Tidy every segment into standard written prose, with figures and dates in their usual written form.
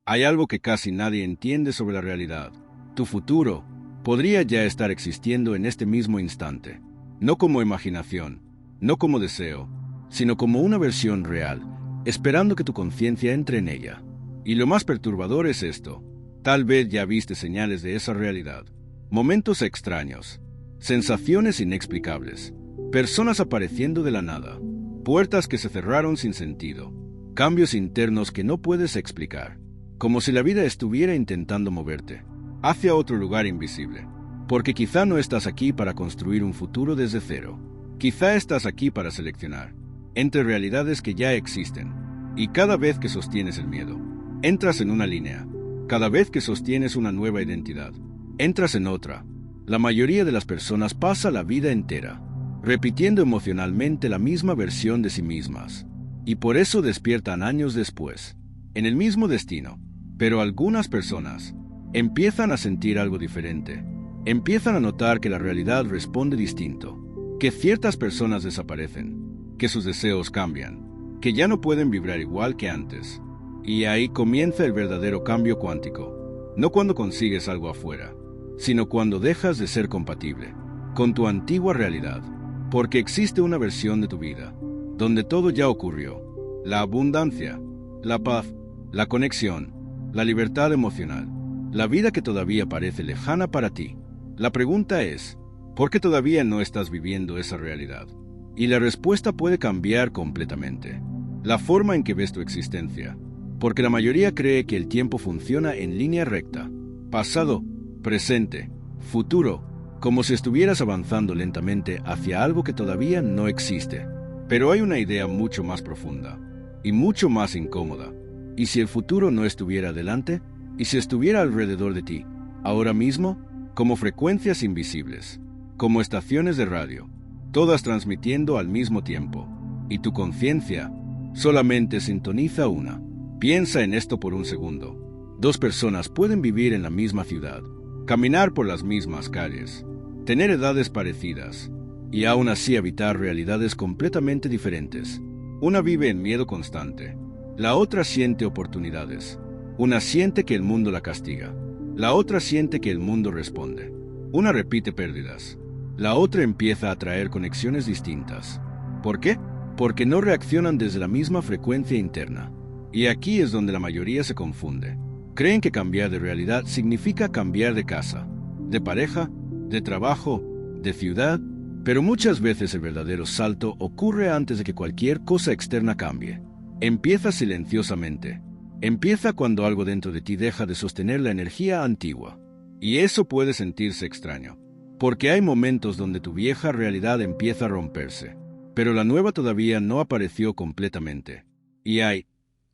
Hay algo que casi nadie entiende sobre la realidad. Tu futuro podría ya estar existiendo en este mismo instante, no como imaginación, no como deseo, sino como una versión real, esperando que tu conciencia entre en ella. Y lo más perturbador es esto: tal vez ya viste señales de esa realidad. Momentos extraños, sensaciones inexplicables, personas apareciendo de la nada, puertas que se cerraron sin sentido, cambios internos que no puedes explicar, como si la vida estuviera intentando moverte hacia otro lugar invisible. Porque quizá no estás aquí para construir un futuro desde cero. Quizá estás aquí para seleccionar entre realidades que ya existen. Y cada vez que sostienes el miedo, entras en una línea. Cada vez que sostienes una nueva identidad, entras en otra. La mayoría de las personas pasa la vida entera repitiendo emocionalmente la misma versión de sí mismas. Y por eso despiertan años después, en el mismo destino. Pero algunas personas empiezan a sentir algo diferente. Empiezan a notar que la realidad responde distinto, que ciertas personas desaparecen, que sus deseos cambian, que ya no pueden vibrar igual que antes. Y ahí comienza el verdadero cambio cuántico. No cuando consigues algo afuera, sino cuando dejas de ser compatible con tu antigua realidad. Porque existe una versión de tu vida donde todo ya ocurrió. La abundancia, la paz, la conexión, la libertad emocional, la vida que todavía parece lejana para ti. La pregunta es, ¿por qué todavía no estás viviendo esa realidad? Y la respuesta puede cambiar completamente. La forma en que ves tu existencia. Porque la mayoría cree que el tiempo funciona en línea recta. Pasado, presente, futuro, como si estuvieras avanzando lentamente hacia algo que todavía no existe. Pero hay una idea mucho más profunda y mucho más incómoda. ¿Y si el futuro no estuviera adelante? ¿Y si estuviera alrededor de ti, ahora mismo, como frecuencias invisibles, como estaciones de radio, todas transmitiendo al mismo tiempo? Y tu conciencia solamente sintoniza una. Piensa en esto por un segundo. Dos personas pueden vivir en la misma ciudad, caminar por las mismas calles, tener edades parecidas, y aún así habitar realidades completamente diferentes. Una vive en miedo constante, la otra siente oportunidades. Una siente que el mundo la castiga, la otra siente que el mundo responde. Una repite pérdidas, la otra empieza a traer conexiones distintas. ¿Por qué? Porque no reaccionan desde la misma frecuencia interna. Y aquí es donde la mayoría se confunde. Creen que cambiar de realidad significa cambiar de casa, de pareja, de trabajo, de ciudad, pero muchas veces el verdadero salto ocurre antes de que cualquier cosa externa cambie. Empieza silenciosamente. Empieza cuando algo dentro de ti deja de sostener la energía antigua. Y eso puede sentirse extraño, porque hay momentos donde tu vieja realidad empieza a romperse, pero la nueva todavía no apareció completamente. Y ahí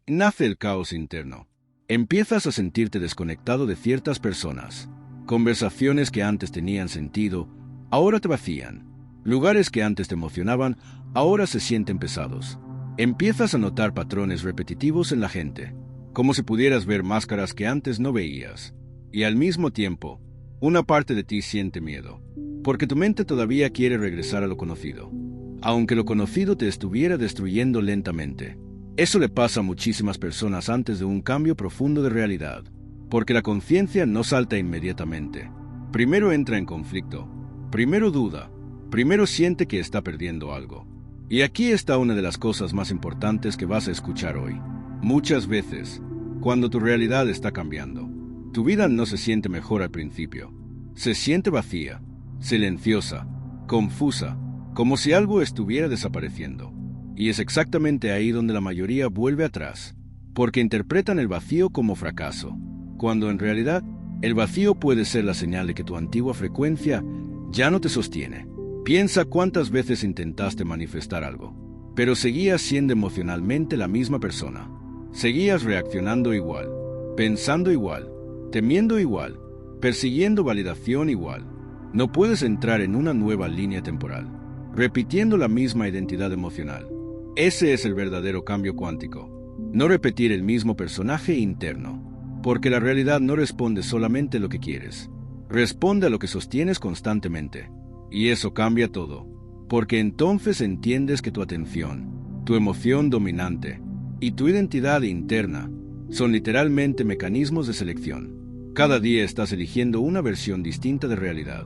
nace el caos interno. Empiezas a sentirte desconectado de ciertas personas. Conversaciones que antes tenían sentido, ahora te vacían. Lugares que antes te emocionaban, ahora se sienten pesados. Empiezas a notar patrones repetitivos en la gente, como si pudieras ver máscaras que antes no veías. Y al mismo tiempo, una parte de ti siente miedo, porque tu mente todavía quiere regresar a lo conocido, aunque lo conocido te estuviera destruyendo lentamente. Eso le pasa a muchísimas personas antes de un cambio profundo de realidad, porque la conciencia no salta inmediatamente. Primero entra en conflicto, primero duda, primero siente que está perdiendo algo. Y aquí está una de las cosas más importantes que vas a escuchar hoy. Muchas veces, cuando tu realidad está cambiando, tu vida no se siente mejor al principio. Se siente vacía, silenciosa, confusa, como si algo estuviera desapareciendo. Y es exactamente ahí donde la mayoría vuelve atrás, porque interpretan el vacío como fracaso, cuando en realidad el vacío puede ser la señal de que tu antigua frecuencia ya no te sostiene. Piensa cuántas veces intentaste manifestar algo, pero seguías siendo emocionalmente la misma persona. Seguías reaccionando igual, pensando igual, temiendo igual, persiguiendo validación igual. No puedes entrar en una nueva línea temporal, repitiendo la misma identidad emocional. Ese es el verdadero cambio cuántico. No repetir el mismo personaje interno, porque la realidad no responde solamente a lo que quieres, responde a lo que sostienes constantemente. Y eso cambia todo, porque entonces entiendes que tu atención, tu emoción dominante y tu identidad interna son literalmente mecanismos de selección. Cada día estás eligiendo una versión distinta de realidad.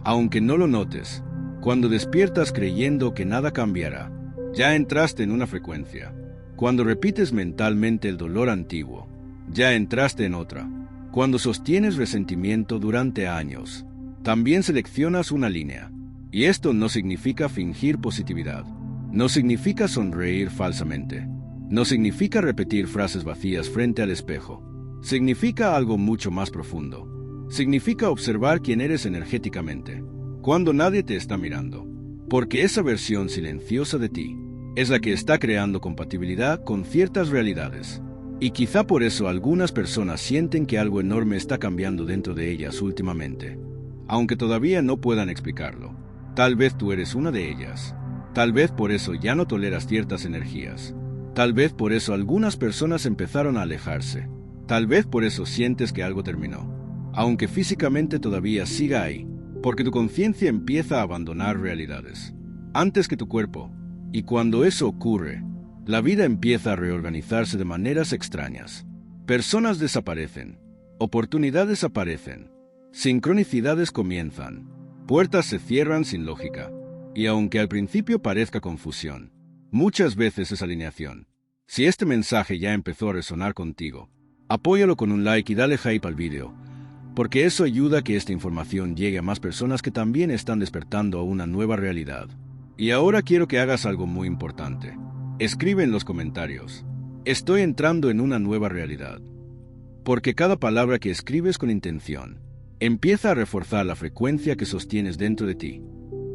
Aunque no lo notes, cuando despiertas creyendo que nada cambiará, ya entraste en una frecuencia. Cuando repites mentalmente el dolor antiguo, ya entraste en otra. Cuando sostienes resentimiento durante años, también seleccionas una línea. Y esto no significa fingir positividad. No significa sonreír falsamente. No significa repetir frases vacías frente al espejo. Significa algo mucho más profundo. Significa observar quién eres energéticamente, cuando nadie te está mirando. Porque esa versión silenciosa de ti es la que está creando compatibilidad con ciertas realidades. Y quizá por eso algunas personas sienten que algo enorme está cambiando dentro de ellas últimamente. Aunque todavía no puedan explicarlo. Tal vez tú eres una de ellas. Tal vez por eso ya no toleras ciertas energías. Tal vez por eso algunas personas empezaron a alejarse. Tal vez por eso sientes que algo terminó. Aunque físicamente todavía siga ahí. Porque tu conciencia empieza a abandonar realidades antes que tu cuerpo. Y cuando eso ocurre, la vida empieza a reorganizarse de maneras extrañas. Personas desaparecen. Oportunidades aparecen. Sincronicidades comienzan. Puertas se cierran sin lógica. Y aunque al principio parezca confusión, muchas veces es alineación. Si este mensaje ya empezó a resonar contigo, apóyalo con un like y dale hype al vídeo, porque eso ayuda a que esta información llegue a más personas que también están despertando a una nueva realidad. Y ahora quiero que hagas algo muy importante. Escribe en los comentarios: estoy entrando en una nueva realidad. Porque cada palabra que escribes con intención empieza a reforzar la frecuencia que sostienes dentro de ti.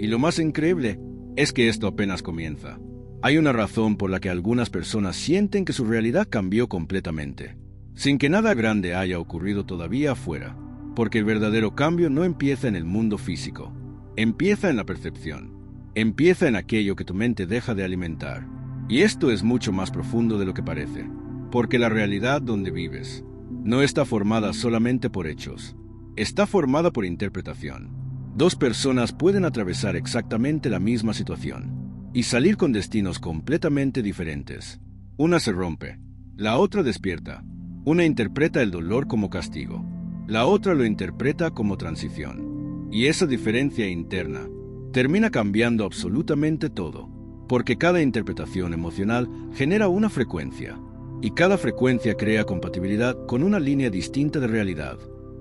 Y lo más increíble es que esto apenas comienza. Hay una razón por la que algunas personas sienten que su realidad cambió completamente, sin que nada grande haya ocurrido todavía afuera. Porque el verdadero cambio no empieza en el mundo físico. Empieza en la percepción. Empieza en aquello que tu mente deja de alimentar. Y esto es mucho más profundo de lo que parece. Porque la realidad donde vives no está formada solamente por hechos. Está formada por interpretación. Dos personas pueden atravesar exactamente la misma situación y salir con destinos completamente diferentes. Una se rompe, la otra despierta. Una interpreta el dolor como castigo, la otra lo interpreta como transición. Y esa diferencia interna termina cambiando absolutamente todo, porque cada interpretación emocional genera una frecuencia, y cada frecuencia crea compatibilidad con una línea distinta de realidad.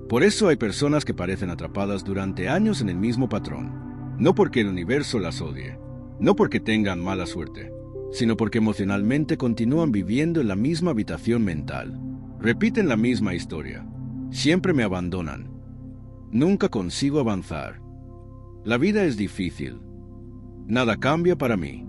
Por eso hay personas que parecen atrapadas durante años en el mismo patrón, no porque el universo las odie, no porque tengan mala suerte, sino porque emocionalmente continúan viviendo en la misma habitación mental. Repiten la misma historia. Siempre me abandonan. Nunca consigo avanzar. La vida es difícil. Nada cambia para mí.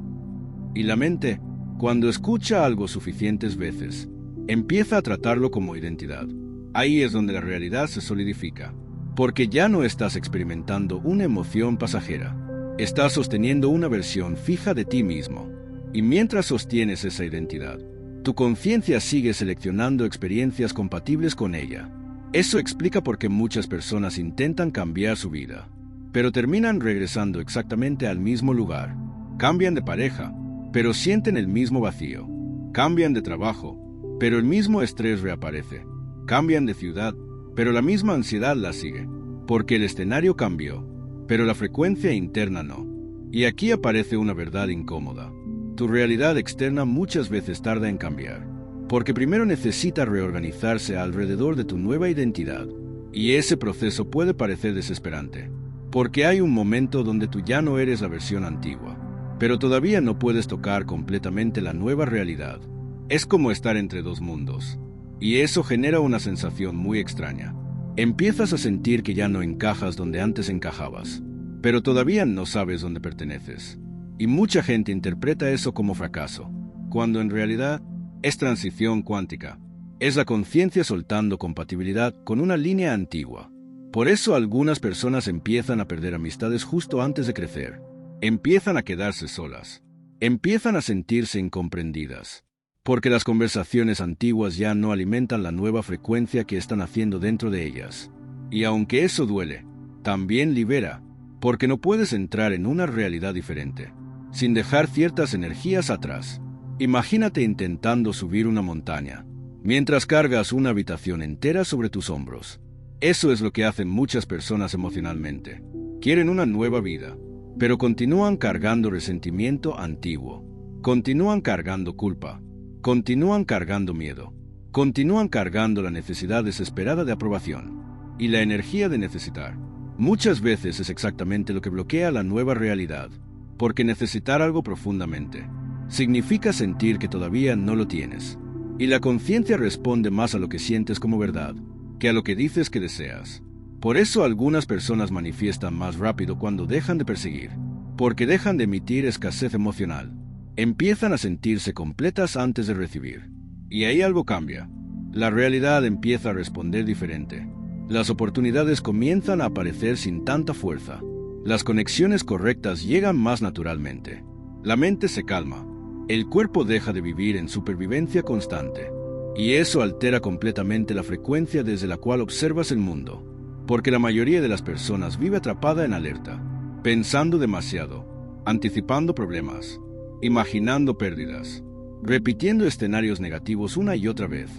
Y la mente, cuando escucha algo suficientes veces, empieza a tratarlo como identidad. Ahí es donde la realidad se solidifica. Porque ya no estás experimentando una emoción pasajera. Estás sosteniendo una versión fija de ti mismo. Y mientras sostienes esa identidad, tu conciencia sigue seleccionando experiencias compatibles con ella. Eso explica por qué muchas personas intentan cambiar su vida, pero terminan regresando exactamente al mismo lugar. Cambian de pareja, pero sienten el mismo vacío. Cambian de trabajo, pero el mismo estrés reaparece. Cambian de ciudad, pero la misma ansiedad la sigue. Porque el escenario cambió, pero la frecuencia interna no. Y aquí aparece una verdad incómoda. Tu realidad externa muchas veces tarda en cambiar, porque primero necesita reorganizarse alrededor de tu nueva identidad. Y ese proceso puede parecer desesperante, porque hay un momento donde tú ya no eres la versión antigua, pero todavía no puedes tocar completamente la nueva realidad. Es como estar entre dos mundos, y eso genera una sensación muy extraña. Empiezas a sentir que ya no encajas donde antes encajabas, pero todavía no sabes dónde perteneces. Y mucha gente interpreta eso como fracaso, cuando en realidad es transición cuántica. Es la conciencia soltando compatibilidad con una línea antigua. Por eso algunas personas empiezan a perder amistades justo antes de crecer. Empiezan a quedarse solas. Empiezan a sentirse incomprendidas. Porque las conversaciones antiguas ya no alimentan la nueva frecuencia que están haciendo dentro de ellas. Y aunque eso duele, también libera, porque no puedes entrar en una realidad diferente sin dejar ciertas energías atrás. Imagínate intentando subir una montaña. mientras cargas una habitación entera sobre tus hombros. Eso es lo que hacen muchas personas emocionalmente. Quieren una nueva vida, pero continúan cargando resentimiento antiguo, continúan cargando culpa, continúan cargando miedo, continúan cargando la necesidad desesperada de aprobación y la energía de necesitar. Muchas veces es exactamente lo que bloquea la nueva realidad, porque necesitar algo profundamente significa sentir que todavía no lo tienes, y la conciencia responde más a lo que sientes como verdad que a lo que dices que deseas. Por eso algunas personas manifiestan más rápido cuando dejan de perseguir, porque dejan de emitir escasez emocional. Empiezan a sentirse completas antes de recibir. Y ahí algo cambia. La realidad empieza a responder diferente. Las oportunidades comienzan a aparecer sin tanta fuerza. Las conexiones correctas llegan más naturalmente. La mente se calma. El cuerpo deja de vivir en supervivencia constante. Y eso altera completamente la frecuencia desde la cual observas el mundo. Porque la mayoría de las personas vive atrapada en alerta, pensando demasiado, anticipando problemas, imaginando pérdidas, repitiendo escenarios negativos una y otra vez,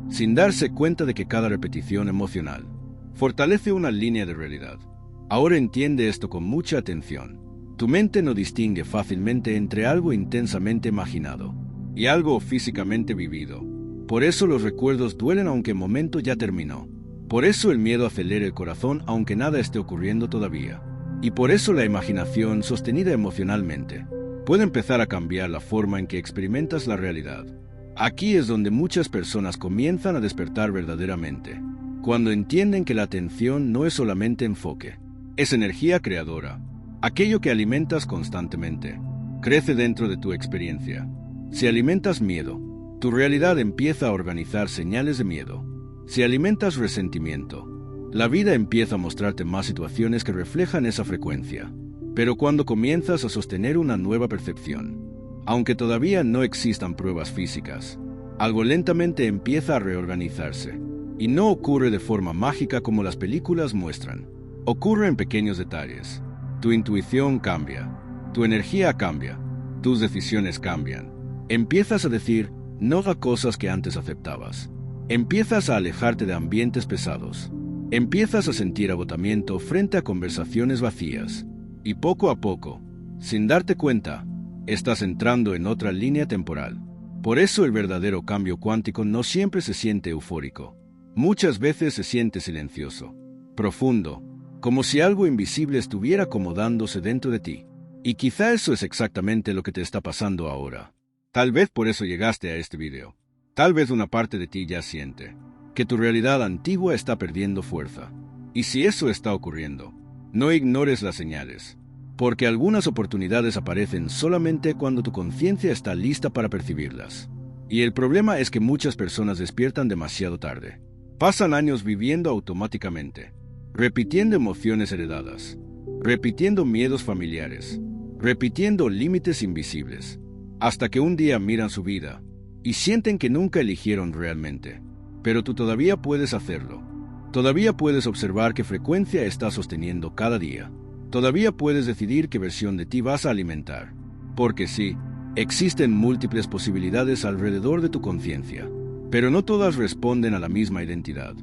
sin darse cuenta de que cada repetición emocional fortalece una línea de realidad. Ahora entiende esto con mucha atención. Tu mente no distingue fácilmente entre algo intensamente imaginado y algo físicamente vivido. Por eso los recuerdos duelen aunque el momento ya terminó. Por eso el miedo acelera el corazón aunque nada esté ocurriendo todavía. Y por eso la imaginación sostenida emocionalmente puede empezar a cambiar la forma en que experimentas la realidad. Aquí es donde muchas personas comienzan a despertar verdaderamente, cuando entienden que la atención no es solamente enfoque, es energía creadora. Aquello que alimentas constantemente crece dentro de tu experiencia. Si alimentas miedo, tu realidad empieza a organizar señales de miedo. Si alimentas resentimiento, la vida empieza a mostrarte más situaciones que reflejan esa frecuencia. Pero cuando comienzas a sostener una nueva percepción, aunque todavía no existan pruebas físicas, algo lentamente empieza a reorganizarse. Y no ocurre de forma mágica como las películas muestran. Ocurre en pequeños detalles. Tu intuición cambia, tu energía cambia, tus decisiones cambian. Empiezas a decir no a cosas que antes aceptabas. Empiezas a alejarte de ambientes pesados. Empiezas a sentir agotamiento frente a conversaciones vacías. Y poco a poco, sin darte cuenta, estás entrando en otra línea temporal. Por eso el verdadero cambio cuántico no siempre se siente eufórico. Muchas veces se siente silencioso, profundo, como si algo invisible estuviera acomodándose dentro de ti. Y quizá eso es exactamente lo que te está pasando ahora. Tal vez por eso llegaste a este video. Tal vez una parte de ti ya siente que tu realidad antigua está perdiendo fuerza. Y si eso está ocurriendo, no ignores las señales, porque algunas oportunidades aparecen solamente cuando tu conciencia está lista para percibirlas. Y el problema es que muchas personas despiertan demasiado tarde. Pasan años viviendo automáticamente, repitiendo emociones heredadas, repitiendo miedos familiares, repitiendo límites invisibles, hasta que un día miran su vida y sienten que nunca eligieron realmente. Pero tú todavía puedes hacerlo. Todavía puedes observar qué frecuencia estás sosteniendo cada día. Todavía puedes decidir qué versión de ti vas a alimentar. Porque sí, existen múltiples posibilidades alrededor de tu conciencia, pero no todas responden a la misma identidad.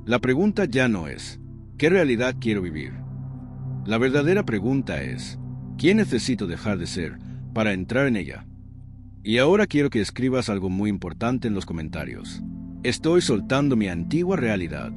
La pregunta ya no es, ¿qué realidad quiero vivir? La verdadera pregunta es, ¿quién necesito dejar de ser para entrar en ella? Y ahora quiero que escribas algo muy importante en los comentarios. Estoy soltando mi antigua realidad.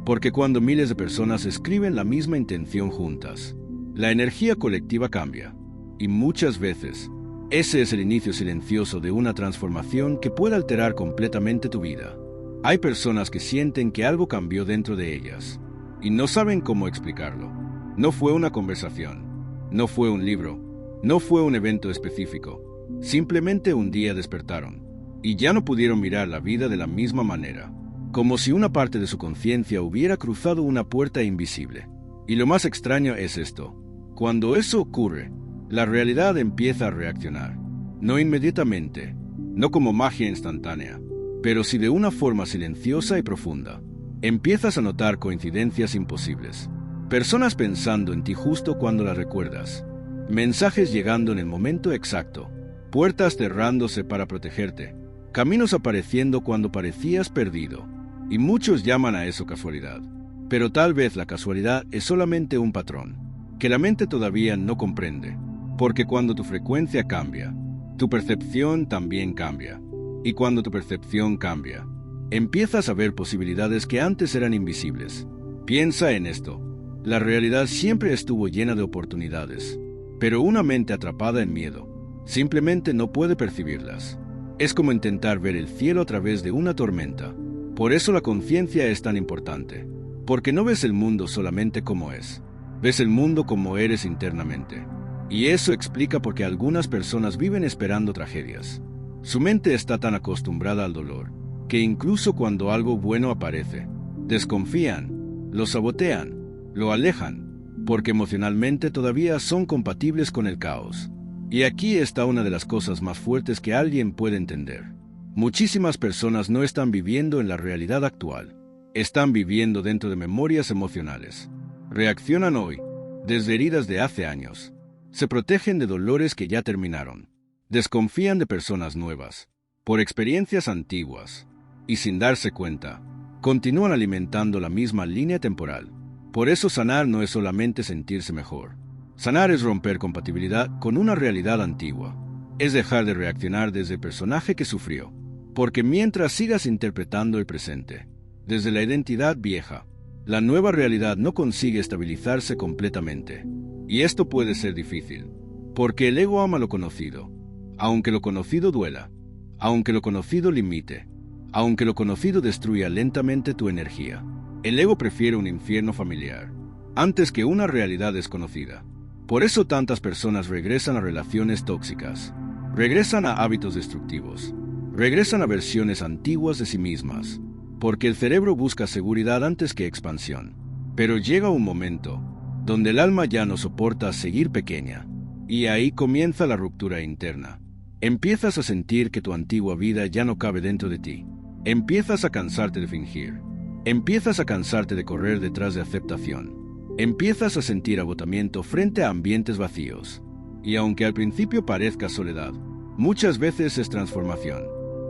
Porque cuando miles de personas escriben la misma intención juntas, la energía colectiva cambia. Y muchas veces, ese es el inicio silencioso de una transformación que puede alterar completamente tu vida. Hay personas que sienten que algo cambió dentro de ellas y no saben cómo explicarlo. No fue una conversación, no fue un libro, no fue un evento específico. Simplemente un día despertaron y ya no pudieron mirar la vida de la misma manera, como si una parte de su conciencia hubiera cruzado una puerta invisible. Y lo más extraño es esto: cuando eso ocurre, la realidad empieza a reaccionar, no inmediatamente, no como magia instantánea, pero sí de una forma silenciosa y profunda. Empiezas a notar coincidencias imposibles, personas pensando en ti justo cuando las recuerdas, mensajes llegando en el momento exacto, puertas cerrándose para protegerte, caminos apareciendo cuando parecías perdido. Y muchos llaman a eso casualidad. Pero tal vez la casualidad es solamente un patrón, que la mente todavía no comprende. Porque cuando tu frecuencia cambia, tu percepción también cambia. Y cuando tu percepción cambia, empiezas a ver posibilidades que antes eran invisibles. Piensa en esto. La realidad siempre estuvo llena de oportunidades, pero una mente atrapada en miedo simplemente no puede percibirlas. Es como intentar ver el cielo a través de una tormenta. Por eso la conciencia es tan importante, porque no ves el mundo solamente como es, ves el mundo como eres internamente. Y eso explica por qué algunas personas viven esperando tragedias. Su mente está tan acostumbrada al dolor, que incluso cuando algo bueno aparece, desconfían, lo sabotean, lo alejan, porque emocionalmente todavía son compatibles con el caos. Y aquí está una de las cosas más fuertes que alguien puede entender. Muchísimas personas no están viviendo en la realidad actual. Están viviendo dentro de memorias emocionales. Reaccionan hoy, desde heridas de hace años. Se protegen de dolores que ya terminaron. Desconfían de personas nuevas, por experiencias antiguas. Y sin darse cuenta, continúan alimentando la misma línea temporal. Por eso sanar no es solamente sentirse mejor. Sanar es romper compatibilidad con una realidad antigua. Es dejar de reaccionar desde el personaje que sufrió. Porque mientras sigas interpretando el presente, desde la identidad vieja, la nueva realidad no consigue estabilizarse completamente. Y esto puede ser difícil, porque el ego ama lo conocido. Aunque lo conocido duela, aunque lo conocido limite, aunque lo conocido destruya lentamente tu energía. El ego prefiere un infierno familiar, antes que una realidad desconocida. Por eso tantas personas regresan a relaciones tóxicas, regresan a hábitos destructivos, regresan a versiones antiguas de sí mismas, porque el cerebro busca seguridad antes que expansión. Pero llega un momento donde el alma ya no soporta seguir pequeña, y ahí comienza la ruptura interna. Empiezas a sentir que tu antigua vida ya no cabe dentro de ti. Empiezas a cansarte de fingir. Empiezas a cansarte de correr detrás de aceptación. Empiezas a sentir agotamiento frente a ambientes vacíos. Y aunque al principio parezca soledad, muchas veces es transformación,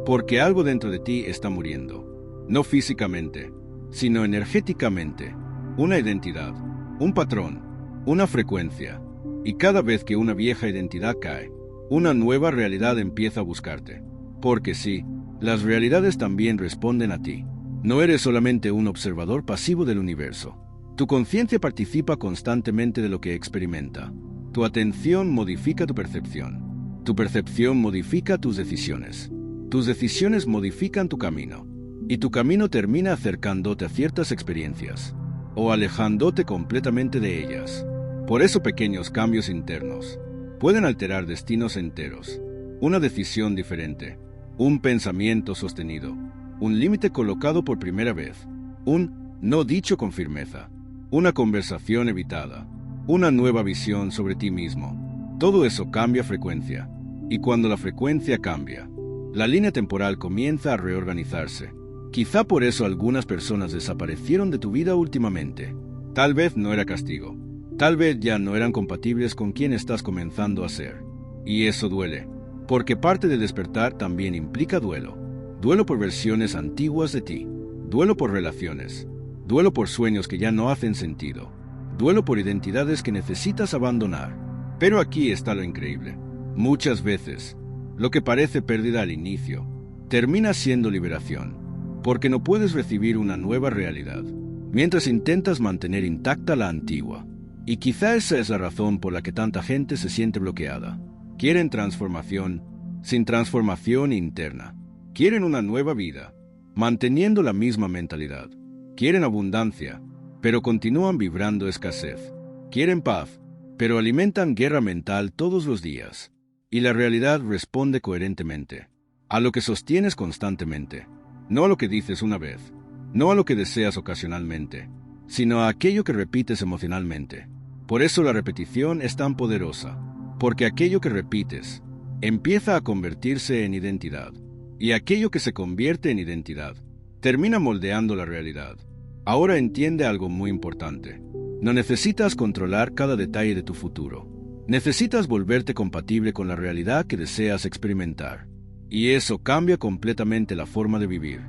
porque algo dentro de ti está muriendo. No físicamente, sino energéticamente. Una identidad, un patrón, una frecuencia. Y cada vez que una vieja identidad cae, una nueva realidad empieza a buscarte. Porque sí, las realidades también responden a ti. No eres solamente un observador pasivo del universo. Tu conciencia participa constantemente de lo que experimenta. Tu atención modifica tu percepción. Tu percepción modifica tus decisiones. Tus decisiones modifican tu camino. Y tu camino termina acercándote a ciertas experiencias, o alejándote completamente de ellas. Por eso pequeños cambios internos pueden alterar destinos enteros. Una decisión diferente, un pensamiento sostenido, un límite colocado por primera vez, un no dicho con firmeza, una conversación evitada, una nueva visión sobre ti mismo. Todo eso cambia frecuencia. Y cuando la frecuencia cambia, la línea temporal comienza a reorganizarse. Quizá por eso algunas personas desaparecieron de tu vida últimamente. Tal vez no era castigo. Tal vez ya no eran compatibles con quien estás comenzando a ser. Y eso duele, porque parte de despertar también implica duelo. Duelo por versiones antiguas de ti. Duelo por relaciones. Duelo por sueños que ya no hacen sentido. Duelo por identidades que necesitas abandonar. Pero aquí está lo increíble. Muchas veces, lo que parece pérdida al inicio, termina siendo liberación, porque no puedes recibir una nueva realidad, mientras intentas mantener intacta la antigua. Y quizá esa es la razón por la que tanta gente se siente bloqueada. Quieren transformación, sin transformación interna. Quieren una nueva vida, manteniendo la misma mentalidad. Quieren abundancia, pero continúan vibrando escasez. Quieren paz, pero alimentan guerra mental todos los días. Y la realidad responde coherentemente a lo que sostienes constantemente, no a lo que dices una vez, no a lo que deseas ocasionalmente, sino a aquello que repites emocionalmente. Por eso la repetición es tan poderosa, porque aquello que repites empieza a convertirse en identidad, y aquello que se convierte en identidad termina moldeando la realidad. Ahora entiende algo muy importante. No necesitas controlar cada detalle de tu futuro. Necesitas volverte compatible con la realidad que deseas experimentar. Y eso cambia completamente la forma de vivir,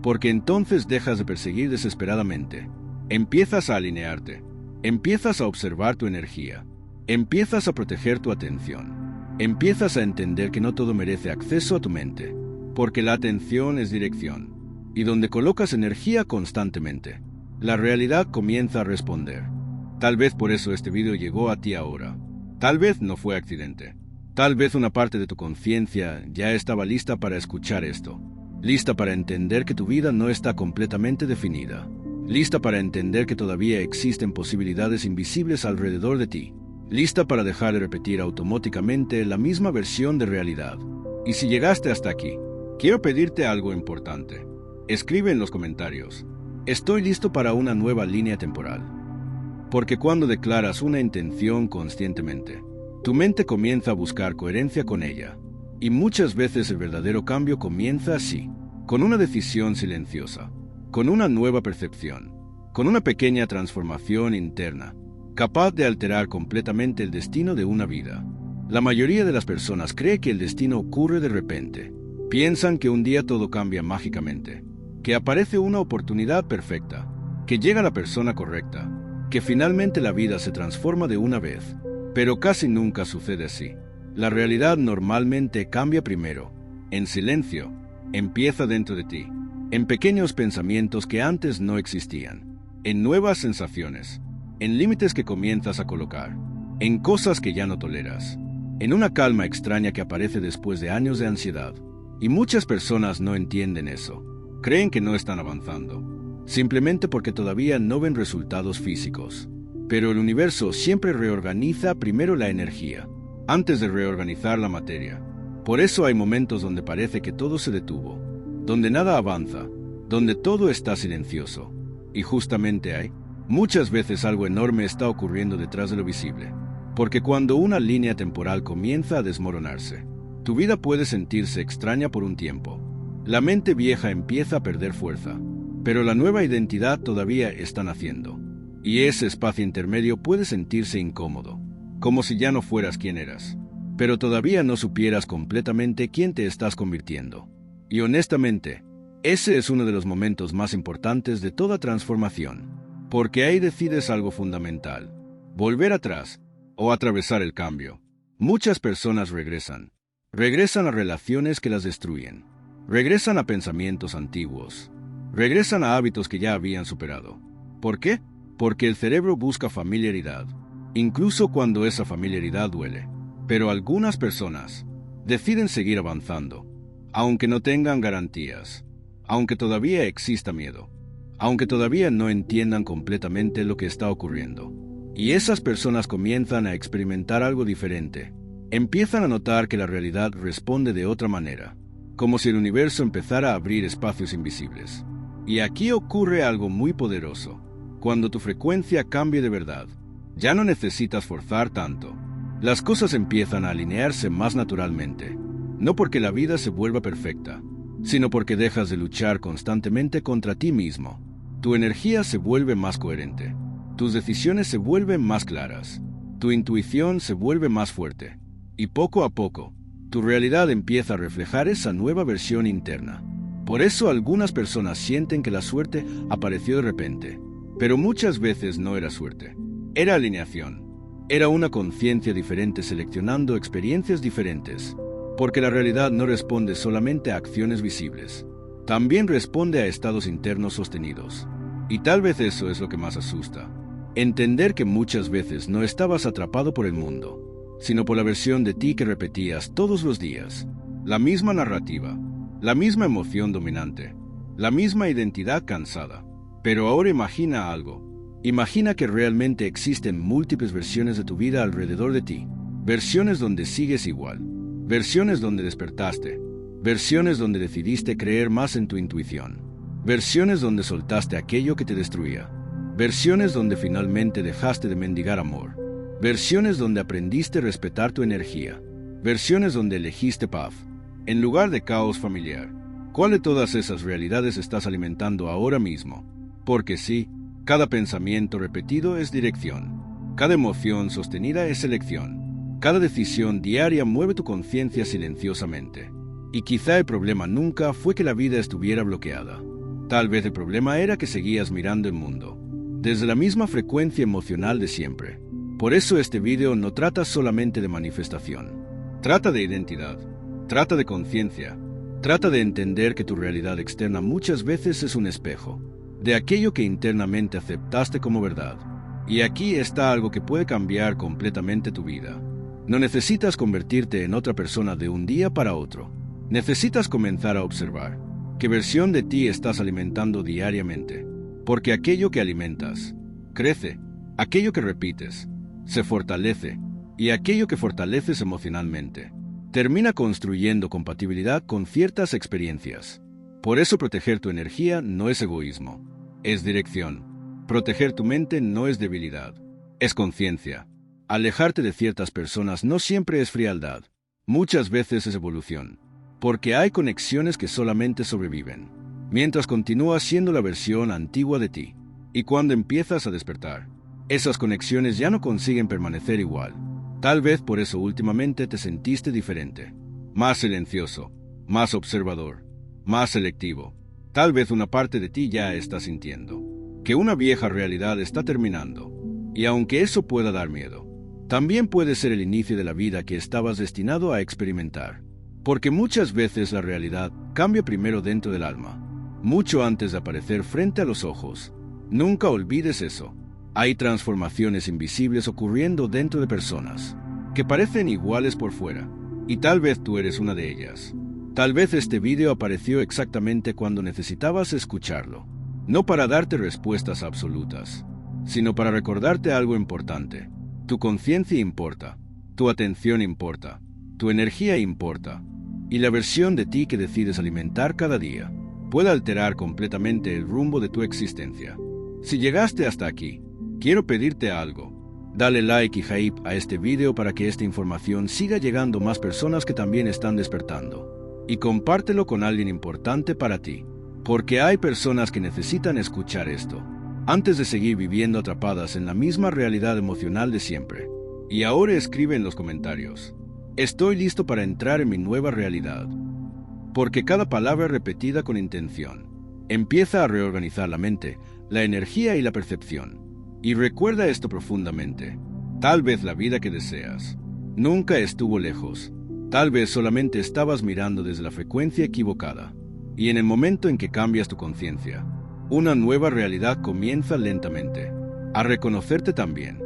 porque entonces dejas de perseguir desesperadamente. Empiezas a alinearte, empiezas a observar tu energía, empiezas a proteger tu atención, empiezas a entender que no todo merece acceso a tu mente, porque la atención es dirección, y donde colocas energía constantemente, la realidad comienza a responder. Tal vez por eso este video llegó a ti ahora. Tal vez no fue accidente. Tal vez una parte de tu conciencia ya estaba lista para escuchar esto, lista para entender que tu vida no está completamente definida, lista para entender que todavía existen posibilidades invisibles alrededor de ti, lista para dejar de repetir automáticamente la misma versión de realidad. Y si llegaste hasta aquí, quiero pedirte algo importante. Escribe en los comentarios: estoy listo para una nueva línea temporal. Porque cuando declaras una intención conscientemente, tu mente comienza a buscar coherencia con ella. Y muchas veces el verdadero cambio comienza así, con una decisión silenciosa, con una nueva percepción, con una pequeña transformación interna, capaz de alterar completamente el destino de una vida. La mayoría de las personas cree que el destino ocurre de repente. Piensan que un día todo cambia mágicamente, que aparece una oportunidad perfecta, que llega la persona correcta, que finalmente la vida se transforma de una vez. Pero casi nunca sucede así. La realidad normalmente cambia primero, en silencio, empieza dentro de ti, en pequeños pensamientos que antes no existían, en nuevas sensaciones, en límites que comienzas a colocar, en cosas que ya no toleras, en una calma extraña que aparece después de años de ansiedad. Y muchas personas no entienden eso. Creen que no están avanzando, simplemente porque todavía no ven resultados físicos. Pero el universo siempre reorganiza primero la energía, antes de reorganizar la materia. Por eso hay momentos donde parece que todo se detuvo, donde nada avanza, donde todo está silencioso. Y justamente hay, muchas veces algo enorme está ocurriendo detrás de lo visible. Porque cuando una línea temporal comienza a desmoronarse, tu vida puede sentirse extraña por un tiempo. La mente vieja empieza a perder fuerza, pero la nueva identidad todavía está naciendo. Y ese espacio intermedio puede sentirse incómodo, como si ya no fueras quien eras, pero todavía no supieras completamente quién te estás convirtiendo. Y honestamente, ese es uno de los momentos más importantes de toda transformación, porque ahí decides algo fundamental: volver atrás o atravesar el cambio. Muchas personas regresan a relaciones que las destruyen, regresan a pensamientos antiguos, regresan a hábitos que ya habían superado. ¿Por qué? Porque el cerebro busca familiaridad, incluso cuando esa familiaridad duele. Pero algunas personas deciden seguir avanzando, aunque no tengan garantías, aunque todavía exista miedo, aunque todavía no entiendan completamente lo que está ocurriendo. Y esas personas comienzan a experimentar algo diferente. Empiezan a notar que la realidad responde de otra manera, como si el universo empezara a abrir espacios invisibles. Y aquí ocurre algo muy poderoso. Cuando tu frecuencia cambie de verdad, ya no necesitas forzar tanto. Las cosas empiezan a alinearse más naturalmente, no porque la vida se vuelva perfecta, sino porque dejas de luchar constantemente contra ti mismo. Tu energía se vuelve más coherente, tus decisiones se vuelven más claras, tu intuición se vuelve más fuerte, y poco a poco, tu realidad empieza a reflejar esa nueva versión interna. Por eso algunas personas sienten que la suerte apareció de repente. Pero muchas veces no era suerte, era alineación, era una conciencia diferente seleccionando experiencias diferentes, porque la realidad no responde solamente a acciones visibles, también responde a estados internos sostenidos. Y tal vez eso es lo que más asusta, entender que muchas veces no estabas atrapado por el mundo, sino por la versión de ti que repetías todos los días, la misma narrativa, la misma emoción dominante, la misma identidad cansada. Pero ahora imagina algo. Imagina que realmente existen múltiples versiones de tu vida alrededor de ti. Versiones donde sigues igual. Versiones donde despertaste. Versiones donde decidiste creer más en tu intuición. Versiones donde soltaste aquello que te destruía. Versiones donde finalmente dejaste de mendigar amor. Versiones donde aprendiste a respetar tu energía. Versiones donde elegiste paz, en lugar de caos familiar. ¿Cuál de todas esas realidades estás alimentando ahora mismo? Porque sí, cada pensamiento repetido es dirección, cada emoción sostenida es elección, cada decisión diaria mueve tu conciencia silenciosamente. Y quizá el problema nunca fue que la vida estuviera bloqueada. Tal vez el problema era que seguías mirando el mundo desde la misma frecuencia emocional de siempre. Por eso este video no trata solamente de manifestación. Trata de identidad, trata de conciencia, trata de entender que tu realidad externa muchas veces es un espejo de aquello que internamente aceptaste como verdad. Y aquí está algo que puede cambiar completamente tu vida. No necesitas convertirte en otra persona de un día para otro. Necesitas comenzar a observar qué versión de ti estás alimentando diariamente. Porque aquello que alimentas crece, aquello que repites se fortalece, y aquello que fortaleces emocionalmente termina construyendo compatibilidad con ciertas experiencias. Por eso proteger tu energía no es egoísmo, es dirección. Proteger tu mente no es debilidad, es conciencia. Alejarte de ciertas personas no siempre es frialdad, muchas veces es evolución, porque hay conexiones que solamente sobreviven mientras continúas siendo la versión antigua de ti. Y cuando empiezas a despertar, esas conexiones ya no consiguen permanecer igual. Tal vez por eso últimamente te sentiste diferente, más silencioso, más observador, más selectivo. Tal vez una parte de ti ya está sintiendo que una vieja realidad está terminando. Y aunque eso pueda dar miedo, también puede ser el inicio de la vida que estabas destinado a experimentar. Porque muchas veces la realidad cambia primero dentro del alma, mucho antes de aparecer frente a los ojos. Nunca olvides eso. Hay transformaciones invisibles ocurriendo dentro de personas que parecen iguales por fuera, y tal vez tú eres una de ellas. Tal vez este video apareció exactamente cuando necesitabas escucharlo, no para darte respuestas absolutas, sino para recordarte algo importante. Tu conciencia importa, tu atención importa, tu energía importa, y la versión de ti que decides alimentar cada día puede alterar completamente el rumbo de tu existencia. Si llegaste hasta aquí, quiero pedirte algo. Dale like y hype a este video para que esta información siga llegando a más personas que también están despertando. Y compártelo con alguien importante para ti, porque hay personas que necesitan escuchar esto antes de seguir viviendo atrapadas en la misma realidad emocional de siempre. Y ahora escribe en los comentarios: estoy listo para entrar en mi nueva realidad. Porque cada palabra repetida con intención empieza a reorganizar la mente, la energía y la percepción. Y recuerda esto profundamente: tal vez la vida que deseas nunca estuvo lejos. Tal vez solamente estabas mirando desde la frecuencia equivocada. Y en el momento en que cambias tu conciencia, una nueva realidad comienza lentamente a reconocerte también.